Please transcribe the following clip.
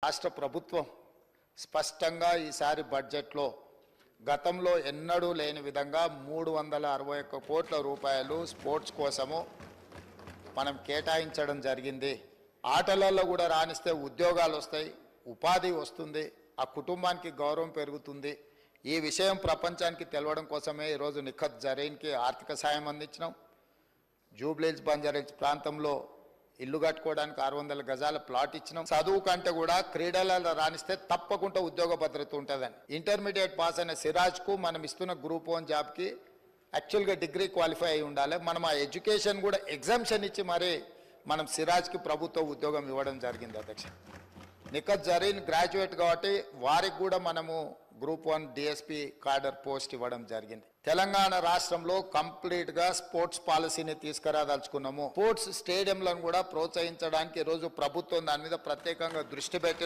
రాష్ట్ర ప్రభుత్వం స్పష్టంగా ఈసారి బడ్జెట్లో గతంలో ఎన్నడూ లేని విధంగా 361 కోట్ల రూపాయలు స్పోర్ట్స్ కోసము మనం కేటాయించడం జరిగింది. ఆటలలో కూడా రాణిస్తే ఉద్యోగాలు వస్తాయి, ఉపాధి వస్తుంది, ఆ కుటుంబానికి గౌరవం పెరుగుతుంది. ఈ విషయం ప్రపంచానికి తెలవడం కోసమే ఈరోజు నిఖత్ జరీన్కి ఆర్థిక సాయం అందించినాం. జూబ్లీహిల్స్ బంజారాహిల్స్ ప్రాంతంలో ఇల్లు కట్టుకోవడానికి 600 గజాల ప్లాట్ ఇచ్చినాం. చదువు కంటే కూడా క్రీడలలో రాణిస్తే తప్పకుండా ఉద్యోగ భద్రత ఉంటుందని ఇంటర్మీడియట్ పాస్ అయిన సిరాజ్కు మనం ఇస్తున్న గ్రూప్ 1 జాబ్కి యాక్చువల్గా డిగ్రీ క్వాలిఫై అయి ఉండాలి. మనం ఆ ఎడ్యుకేషన్ కూడా ఎగ్జామ్షన్ ఇచ్చి మరి మనం సిరాజ్కి ప్రభుత్వ ఉద్యోగం ఇవ్వడం జరిగింది. అధ్యక్ష, నిఖత్ జరీన్ గ్రాడ్యుయేట్ కాబట్టి వారికి కూడా మనము గ్రూప్ 1 డిఎస్పీ కార్డర్ పోస్ట్ ఇవ్వడం జరిగింది. తెలంగాణ రాష్ట్రంలో కంప్లీట్గా స్పోర్ట్స్ పాలసీని తీసుకురాదలుచుకున్నాము. స్పోర్ట్స్ స్టేడియంలను కూడా ప్రోత్సహించడానికి ఈరోజు ప్రభుత్వం దాని మీద ప్రత్యేకంగా దృష్టి పెట్టిన